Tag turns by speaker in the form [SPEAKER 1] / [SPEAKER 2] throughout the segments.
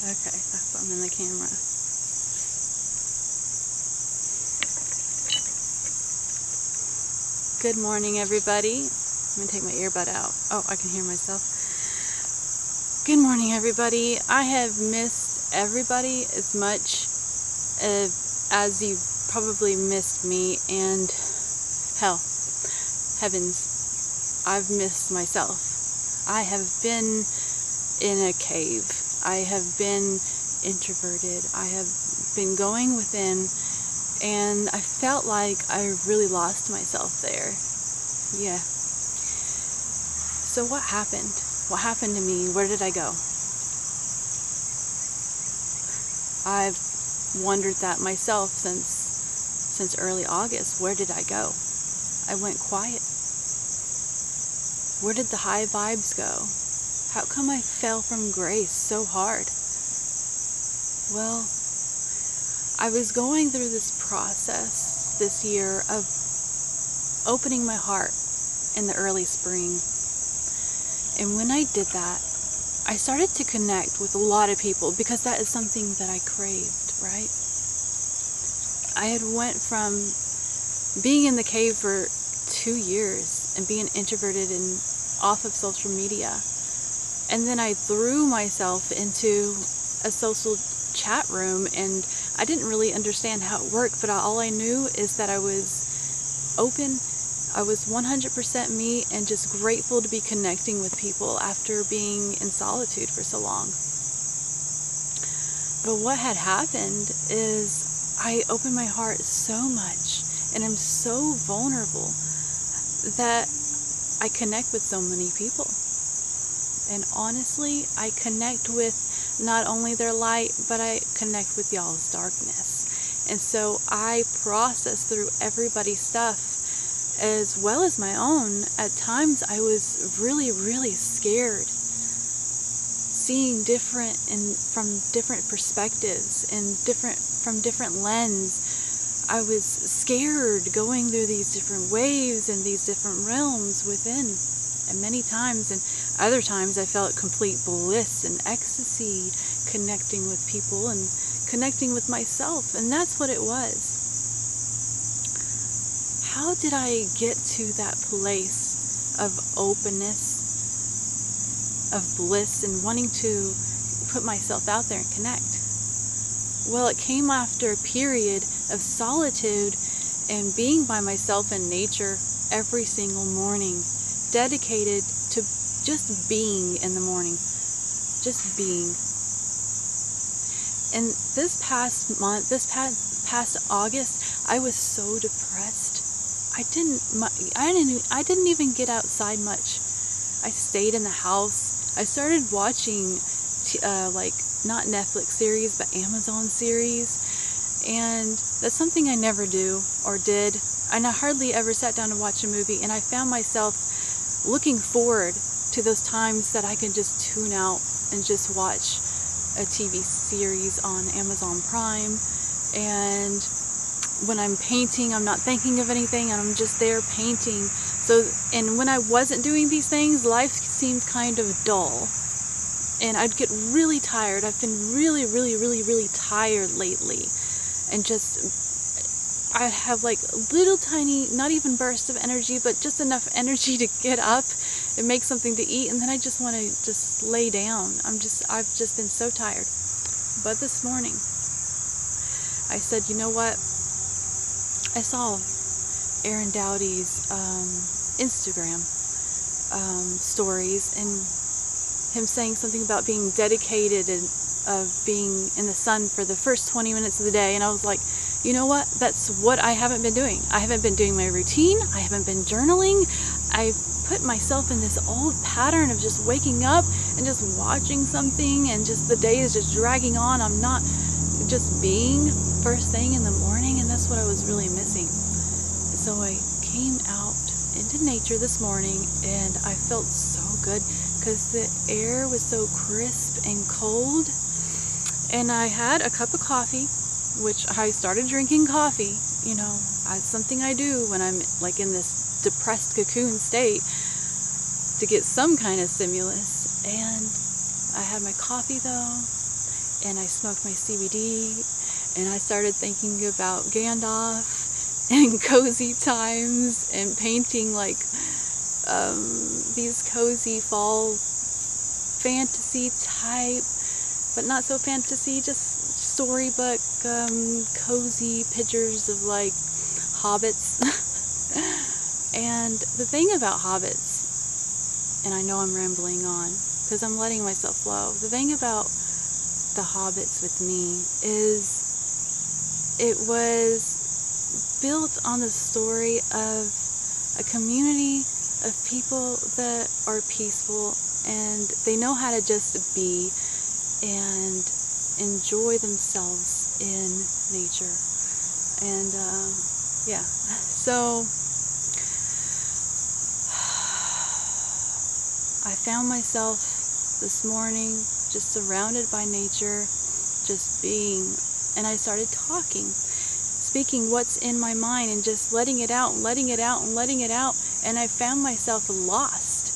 [SPEAKER 1] Okay, that's I'm in the camera. Good morning, everybody. I'm gonna take my earbud out. Oh, I can hear myself. Good morning, everybody. I have missed everybody as much as you've probably missed me, and hell, heavens, I've missed myself. I have been in a cave. I have been introverted. I have been going within, and I felt like I really lost myself there. Yeah. So what happened? What happened to me? Where did I go? I've wondered that myself since early August. Where did I go? I went quiet. Where did the high vibes go? How come I fell from grace so hard? Well, I was going through this process this year of opening my heart in the early spring. And when I did that, I started to connect with a lot of people because that is something that I craved, right? I had went from being in the cave for 2 years and being introverted and off of social media. And then I threw myself into a social chat room, and I didn't really understand how it worked, but all I knew is that I was open. I was 100% me and just grateful to be connecting with people after being in solitude for so long. But what had happened is I opened my heart so much, and I'm so vulnerable that I connect with so many people. And honestly, I connect with not only their light, but I connect with y'all's darkness. And so I process through everybody's stuff as well as my own. At times I was really, really scared, seeing different and from different perspectives and from different lens. I was scared going through these different waves and these different realms within. And many times, and other times, I felt complete bliss and ecstasy connecting with people and connecting with myself. And that's what it was. How did I get to that place of openness, of bliss, and wanting to put myself out there and connect? Well, it came after a period of solitude and being by myself in nature every single morning, dedicated to just being in the morning, just being. And this past month, past August, I was so depressed. I didn't even get outside much. I stayed in the house. I started watching not Netflix series, but Amazon series. And that's something I never do or did. And I hardly ever sat down to watch a movie. And I found myself looking forward to those times that I can just tune out and just watch a TV series on Amazon Prime. And when I'm painting, I'm not thinking of anything, and I'm just there painting. And when I wasn't doing these things, life seemed kind of dull. And I'd get really tired. I've been really, really, really, really tired lately. And I have like little tiny, not even bursts of energy, but just enough energy to get up and make something to eat. And then I just want to just lay down. I've just been so tired. But this morning, I said, you know what? I saw Aaron Dowdy's Instagram stories, and him saying something about being dedicated and being in the sun for the first 20 minutes of the day. And I was like, you know what? That's what I haven't been doing. I haven't been doing my routine. I haven't been journaling. I've put myself in this old pattern of just waking up and just watching something, and just the day is just dragging on. I'm not just being first thing in the morning, and that's what I was really missing. So I came out into nature this morning, and I felt so good because the air was so crisp and cold. And I had a cup of coffee, which I started drinking coffee. You know, it's something I do when I'm like in this depressed cocoon state to get some kind of stimulus. And I had my coffee though, and I smoked my CBD, and I started thinking about Gandalf and cozy times and painting like these cozy fall fantasy type, but not so fantasy, just storybook cozy pictures of like hobbits. And the thing about hobbits, and I know I'm rambling on because I'm letting myself flow, the thing about the hobbits with me is it was built on the story of a community of people that are peaceful and they know how to just be and enjoy themselves in nature. And yeah, so I found myself this morning just surrounded by nature, just being, and I started talking, speaking what's in my mind and just letting it out and letting it out and letting it out. And I found myself lost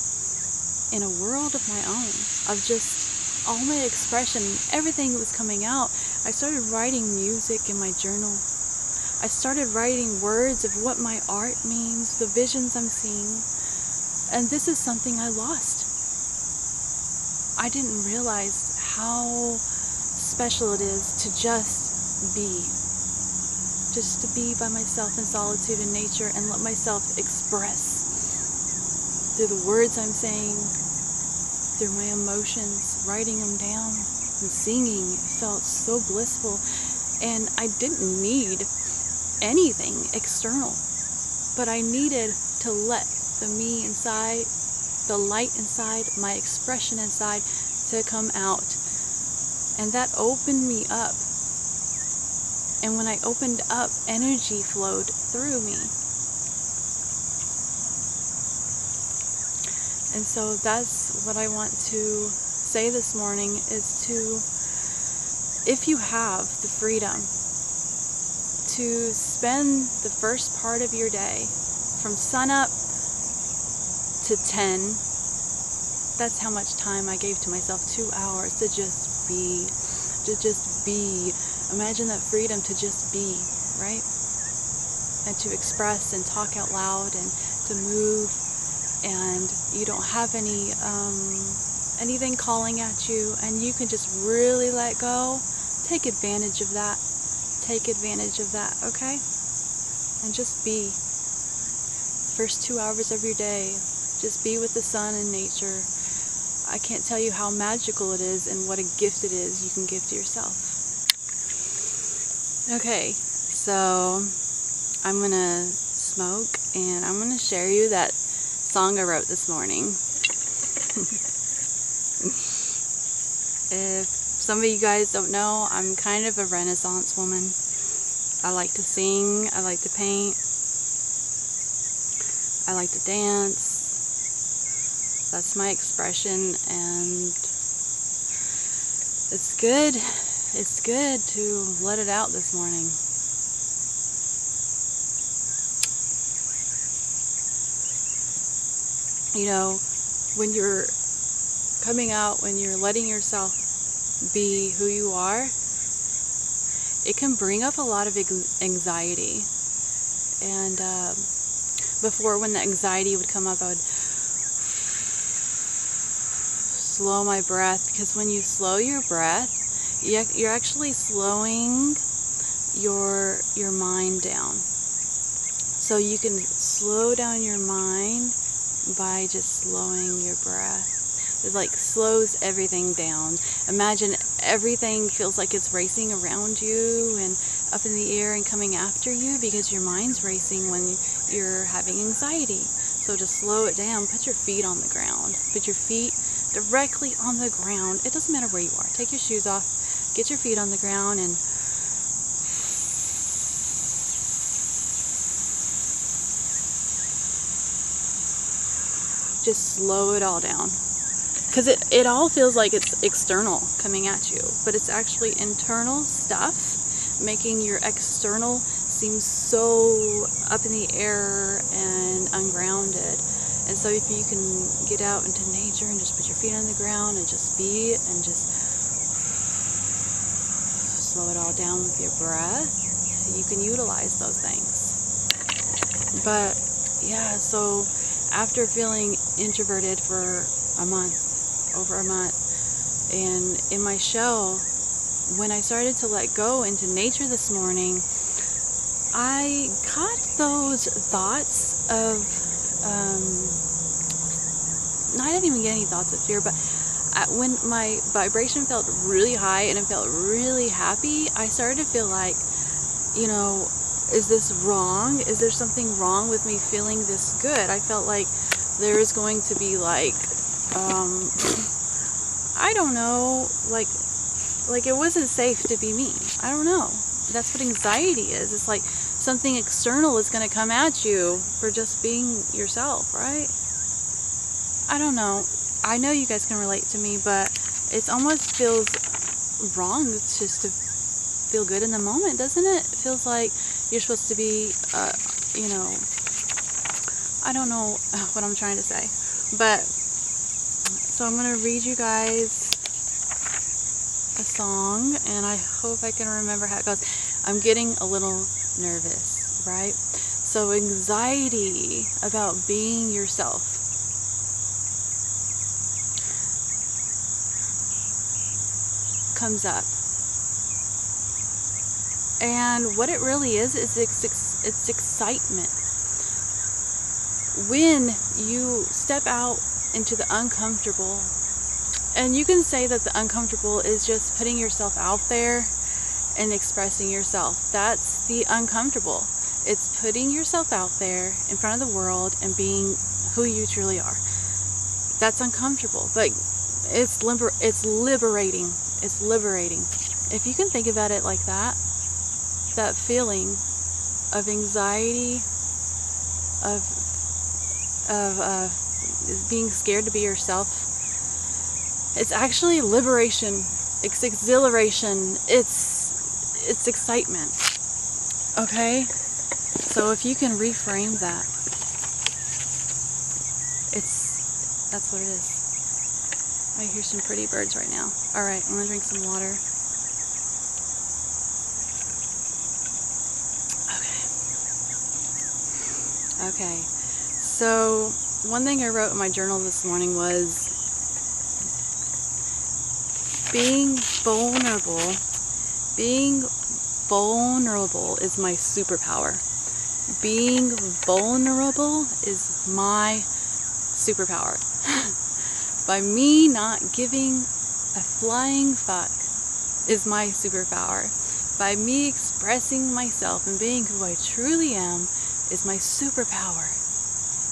[SPEAKER 1] in a world of my own, of just all my expression, everything was coming out. I started writing music in my journal. I started writing words of what my art means, the visions I'm seeing. And this is something I lost. I didn't realize how special it is to just be. Just to be by myself in solitude in nature and let myself express through the words I'm saying, through my emotions, writing them down and singing. It felt so blissful, and I didn't need anything external, but I needed to let the me inside, the light inside, my expression inside to come out, and that opened me up. And when I opened up, energy flowed through me. And so that's what I want to say this morning is to, if you have the freedom to spend the first part of your day from sunup to 10, that's how much time I gave to myself, 2 hours to just be, Imagine that freedom to just be, right? And to express and talk out loud and to move, and you don't have anything calling at you, and you can just really let go. Take advantage of that. Take advantage of that, okay? And just be. First 2 hours of your day, just be with the sun and nature. I can't tell you how magical it is and what a gift it is you can give to yourself. Okay, so I'm gonna smoke and I'm gonna share you that song I wrote this morning. If some of you guys don't know, I'm kind of a Renaissance woman. I like to sing, I like to paint, I like to dance. That's my expression, and it's good. It's good to let it out this morning. You know, when you're coming out, when you're letting yourself be who you are, it can bring up a lot of anxiety. And before, when the anxiety would come up, I would slow my breath, because when you slow your breath, you're actually slowing your mind down. So you can slow down your mind by just slowing your breath. It like slows everything down. Imagine everything feels like it's racing around you and up in the air and coming after you, because your mind's racing when you're having anxiety. So to slow it down, put your feet on the ground. Put your feet directly on the ground. It doesn't matter where you are. Take your shoes off. Get your feet on the ground and just slow it all down. Because it all feels like it's external coming at you, but it's actually internal stuff making your external seem so up in the air and ungrounded. And so if you can get out into nature and just put your feet on the ground and just be and just slow it all down with your breath, you can utilize those things. But yeah, so after feeling introverted for a month, over a month, and in my shell, when I started to let go into nature this morning, I got those thoughts of, I didn't even get any thoughts of fear, but when my vibration felt really high and it felt really happy, I started to feel like, you know, is this wrong? Is there something wrong with me feeling this good? I felt like there was going to be like, I don't know, like it wasn't safe to be me. I don't know. That's what anxiety is. It's like something external is going to come at you for just being yourself, right? I don't know. I know you guys can relate to me, but it almost feels wrong just to feel good in the moment, doesn't it? It feels like you're supposed to be, you know, I don't know what I'm trying to say. But, so I'm going to read you guys a song, and I hope I can remember how it goes. I'm getting a little nervous, right? So anxiety about being yourself. Comes up. And what it really is it's excitement. When you step out into the uncomfortable, and you can say that the uncomfortable is just putting yourself out there and expressing yourself. That's the uncomfortable. It's putting yourself out there in front of the world and being who you truly are. That's uncomfortable, but it's liberating. It's liberating. If you can think about it like that, that feeling of anxiety, of being scared to be yourself, it's actually liberation. It's exhilaration. It's excitement. Okay? So if you can reframe that, that's what it is. I hear some pretty birds right now. Alright, I'm gonna drink some water. Okay. So one thing I wrote in my journal this morning was being vulnerable. Being vulnerable is my superpower. Being vulnerable is my superpower. By me not giving a flying fuck is my superpower. By me expressing myself and being who I truly am is my superpower.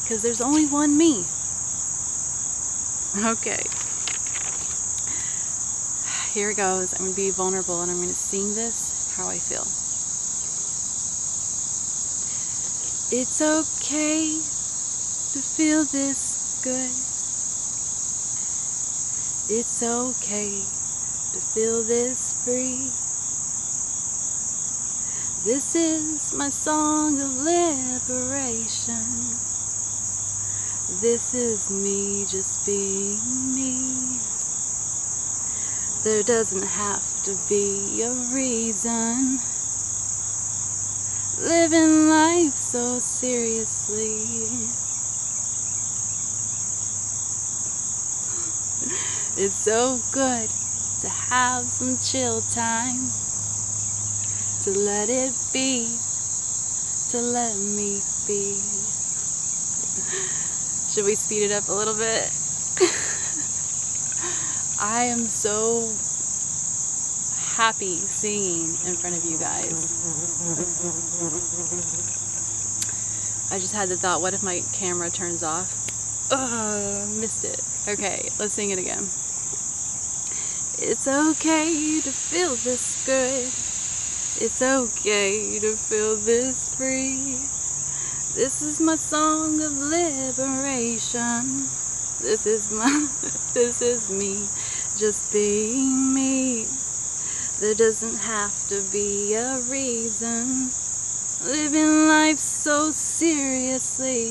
[SPEAKER 1] Because there's only one me. Okay. Here it goes. I'm going to be vulnerable and I'm going to sing this how I feel. It's okay to feel this good. It's okay to feel this free. This is my song of liberation. This is me just being me. There doesn't have to be a reason. Living life so seriously. It's so good to have some chill time. To let it be. To let me be. Should we speed it up a little bit? I am so happy singing in front of you guys. I just had the thought, what if my camera turns off? Ugh, missed it. Okay, let's sing it again. It's okay to feel this good. It's okay to feel this free. This is my song of liberation. This is me, just being me. There doesn't have to be a reason. Living life so seriously.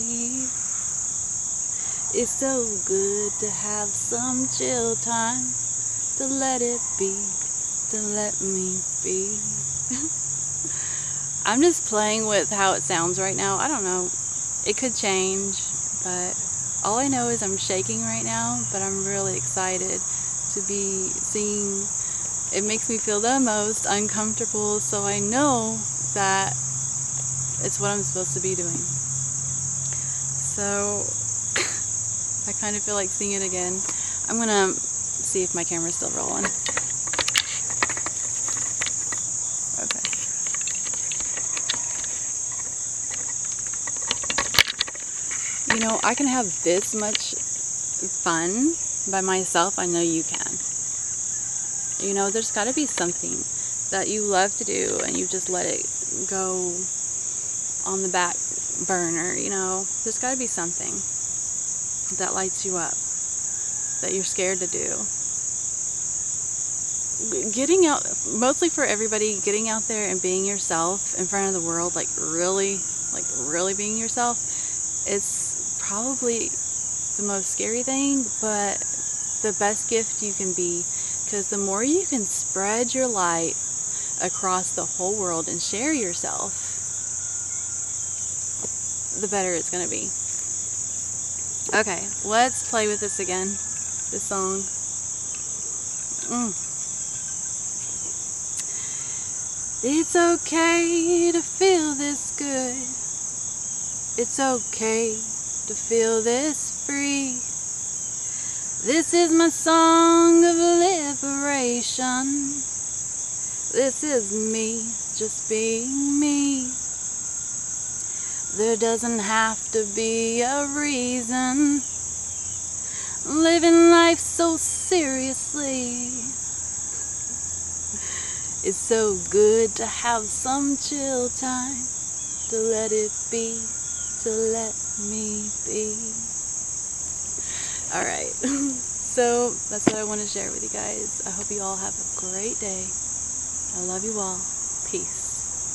[SPEAKER 1] It's so good to have some chill time. To let it be, to to let me be. I'm just playing with how it sounds right now. I don't know. It could change, but all I know is I'm shaking right now, but I'm really excited to be singing. It makes me feel the most uncomfortable, so I know that it's what I'm supposed to be doing. So I kind of feel like singing it again. I'm gonna see if my camera's still rolling. Okay. You know, I can have this much fun by myself. I know you can. You know, there's got to be something that you love to do and you just let it go on the back burner, you know. There's got to be something that lights you up that you're scared to do. Getting out, mostly for everybody, getting out there and being yourself in front of the world, like really being yourself, it's probably the most scary thing, but the best gift you can be, because the more you can spread your light across the whole world and share yourself, the better it's going to be. Okay, let's play with this again, this song. It's okay to feel this good. It's okay to feel this free. This is my song of liberation. This is me, just being me. There doesn't have to be a reason. Living life so seriously. It's so good to have some chill time. To let it be, to let me be. Alright, so that's what I want to share with you guys. I hope you all have a great day. I love you all. Peace.